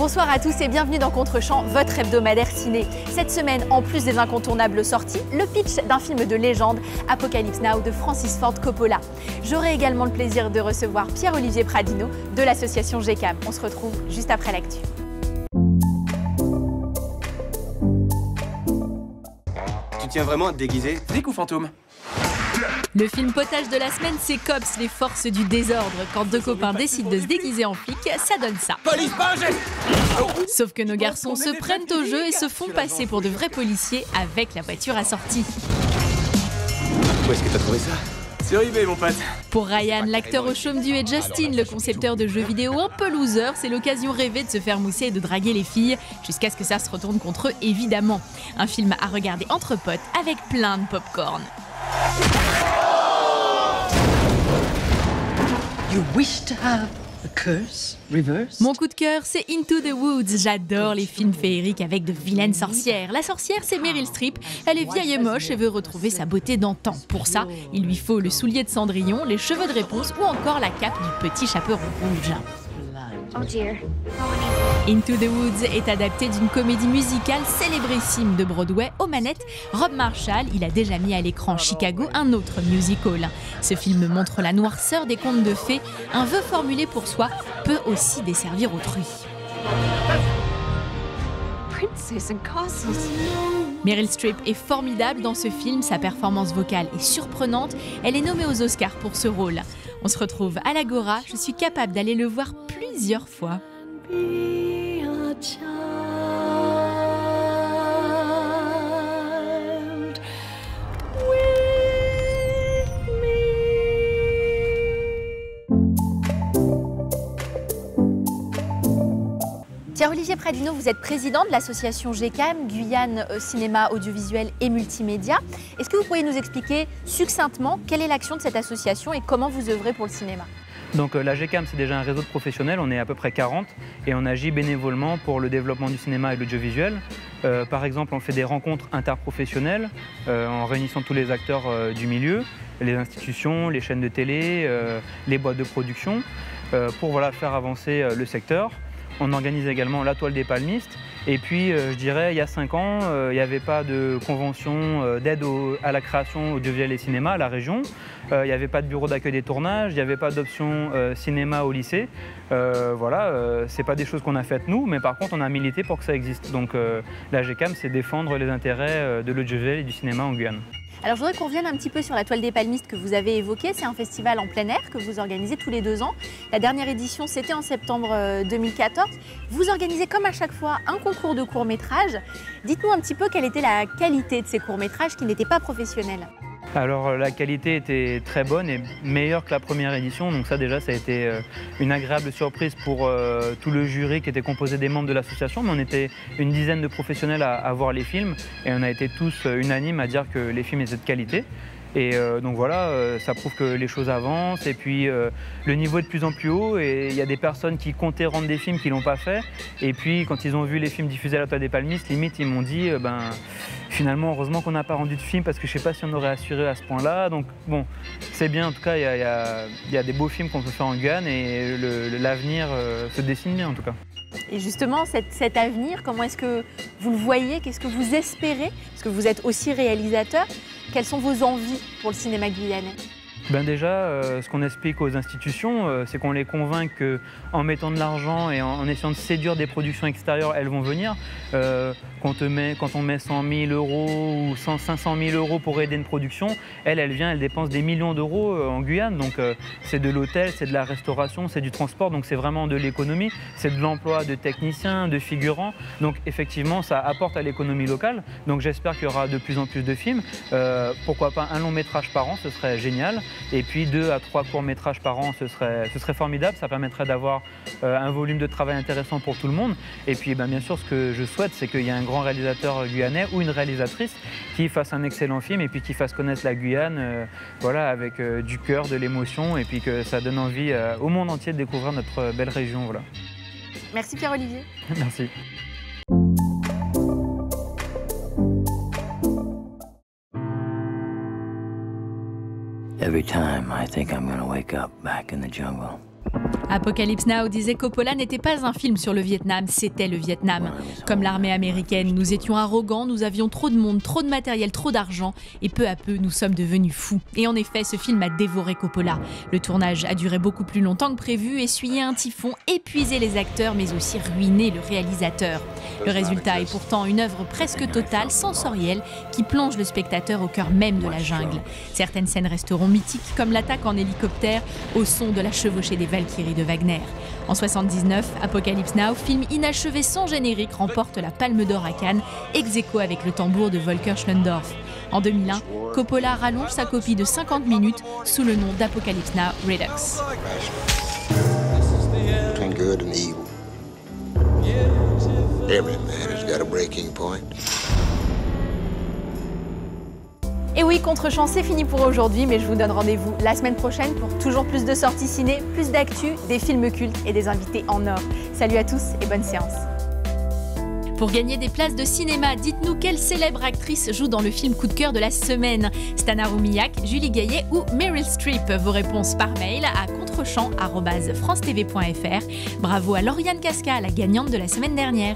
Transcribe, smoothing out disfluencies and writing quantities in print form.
Bonsoir à tous et bienvenue dans Contre-champ, votre hebdomadaire ciné. Cette semaine, en plus des incontournables sorties, le pitch d'un film de légende, Apocalypse Now de Francis Ford Coppola. J'aurai également le plaisir de recevoir Pierre-Olivier Pradino de l'association GECAM. On se retrouve juste après l'actu. Tu tiens vraiment à te déguiser? Flic ou fantôme? Le film potage de la semaine, c'est Cops, les forces du désordre. Quand deux copains décident de se déguiser en flic, ça donne ça. Police, pas un geste! Sauf que nos garçons se prennent au jeu et se font passer pour de vrais policiers avec la voiture assortie. Où est-ce que t'as trouvé ça? Sur eBay, mon pote. Pour Ryan, l'acteur au chaume du et Justin, le concepteur de jeux vidéo un peu loser, c'est l'occasion rêvée de se faire mousser et de draguer les filles, jusqu'à ce que ça se retourne contre eux, évidemment. Un film à regarder entre potes avec plein de popcorn. You wish to have a curse reversed? Mon coup de cœur, c'est Into the Woods. J'adore les films féeriques avec de vilaines sorcières. La sorcière, c'est Meryl Streep. Elle est vieille et moche et veut retrouver sa beauté d'antan. Pour ça, il lui faut le soulier de Cendrillon, les cheveux de réponse ou encore la cape du petit chaperon rouge. Oh dear. Into the Woods est adapté d'une comédie musicale célébrissime de Broadway aux manettes. Rob Marshall, il a déjà mis à l'écran Chicago, un autre musical. Ce film montre la noirceur des contes de fées. Un vœu formulé pour soi peut aussi desservir autrui. Princes and castles. Meryl Streep est formidable dans ce film, sa performance vocale est surprenante. Elle est nommée aux Oscars pour ce rôle. On se retrouve à l'Agora, je suis capable d'aller le voir plusieurs fois. Pierre-Olivier Pradino, vous êtes président de l'association GECAM, Guyane Cinéma Audiovisuel et Multimédia. Est-ce que vous pourriez nous expliquer succinctement quelle est l'action de cette association et comment vous œuvrez pour le cinéma? Donc la GECAM, c'est déjà un réseau de professionnels, on est à peu près 40 et on agit bénévolement pour le développement du cinéma et de l'audiovisuel. Par exemple, on fait des rencontres interprofessionnelles en réunissant tous les acteurs du milieu, les institutions, les chaînes de télé, les boîtes de production, pour faire avancer le secteur. On organise également la toile des palmistes. Et puis, je dirais, il y a 5 ans, il n'y avait pas de convention d'aide à la création audiovisuelle et cinéma à la région. Il n'y avait pas de bureau d'accueil des tournages, il n'y avait pas d'option cinéma au lycée. C'est pas des choses qu'on a faites nous, mais par contre, on a milité pour que ça existe. Donc, la GECAM, c'est défendre les intérêts de l'audiovisuel et du cinéma en Guyane. Alors je voudrais qu'on revienne un petit peu sur la toile des palmistes que vous avez évoquée. C'est un festival en plein air que vous organisez tous les 2 ans. La dernière édition, c'était en septembre 2014. Vous organisez comme à chaque fois un concours de courts-métrages. Dites-nous un petit peu quelle était la qualité de ces courts-métrages qui n'étaient pas professionnels. Alors la qualité était très bonne et meilleure que la première édition, donc ça déjà ça a été une agréable surprise pour tout le jury qui était composé des membres de l'association, mais on était une dizaine de professionnels à voir les films et on a été tous unanimes à dire que les films étaient de qualité. Et donc voilà, ça prouve que les choses avancent et puis le niveau est de plus en plus haut et il y a des personnes qui comptaient rendre des films qui ne l'ont pas fait et puis quand ils ont vu les films diffusés à la toile des palmistes, limite ils m'ont dit finalement heureusement qu'on n'a pas rendu de film parce que je ne sais pas si on aurait assuré à ce point-là. Donc bon, c'est bien en tout cas, il y a des beaux films qu'on peut faire en Guyane et l'avenir se dessine bien en tout cas. Et justement, cet avenir, comment est-ce que vous le voyez? Qu'est-ce que vous espérez? Parce que vous êtes aussi réalisateur. Quelles sont vos envies pour le cinéma guyanais? Déjà, ce qu'on explique aux institutions, c'est qu'on les convainc qu'en mettant de l'argent et en essayant de séduire des productions extérieures, elles vont venir. Quand on met 100 000 € ou 500 000 € pour aider une production, elle vient, elle dépense des millions d'euros en Guyane. Donc c'est de l'hôtel, c'est de la restauration, c'est du transport, donc c'est vraiment de l'économie. C'est de l'emploi de techniciens, de figurants. Donc effectivement, ça apporte à l'économie locale. Donc j'espère qu'il y aura de plus en plus de films. Pourquoi pas un long métrage par an, ce serait génial. Et puis 2 à 3 courts-métrages par an, ce serait formidable. Ça permettrait d'avoir un volume de travail intéressant pour tout le monde. Et puis bien sûr, ce que je souhaite, c'est qu'il y ait un grand réalisateur guyanais ou une réalisatrice qui fasse un excellent film et puis qui fasse connaître la Guyane avec du cœur, de l'émotion et puis que ça donne envie au monde entier de découvrir notre belle région. Voilà. Merci Pierre-Olivier. Merci. Every time I think I'm gonna wake up back in the jungle, Apocalypse Now, disait Coppola, n'était pas un film sur le Vietnam, c'était le Vietnam. Comme l'armée américaine, nous étions arrogants, nous avions trop de monde, trop de matériel, trop d'argent, et peu à peu, nous sommes devenus fous. Et en effet, ce film a dévoré Coppola. Le tournage a duré beaucoup plus longtemps que prévu, essuyé un typhon, épuisé les acteurs, mais aussi ruiné le réalisateur. Le résultat est pourtant une œuvre presque totale, sensorielle, qui plonge le spectateur au cœur même de la jungle. Certaines scènes resteront mythiques, comme l'attaque en hélicoptère au son de la chevauchée des Valkyries de Wagner. En 1979, Apocalypse Now, film inachevé sans générique, remporte la Palme d'Or à Cannes, ex aequo avec Le Tambour de Volker Schlöndorff. En 2001, Coppola rallonge sa copie de 50 minutes sous le nom d'Apocalypse Now Redux. Between good and evil. Every man has got a breaking point. Et oui, Contre-champ, c'est fini pour aujourd'hui, mais je vous donne rendez-vous la semaine prochaine pour toujours plus de sorties ciné, plus d'actu, des films cultes et des invités en or. Salut à tous et bonne séance. Pour gagner des places de cinéma, dites-nous quelle célèbre actrice joue dans le film coup de cœur de la semaine. Stana Roumillac, Julie Gaillet ou Meryl Streep. Vos réponses par mail à contrechamp@francetv.fr. Bravo à Lauriane Casca, la gagnante de la semaine dernière.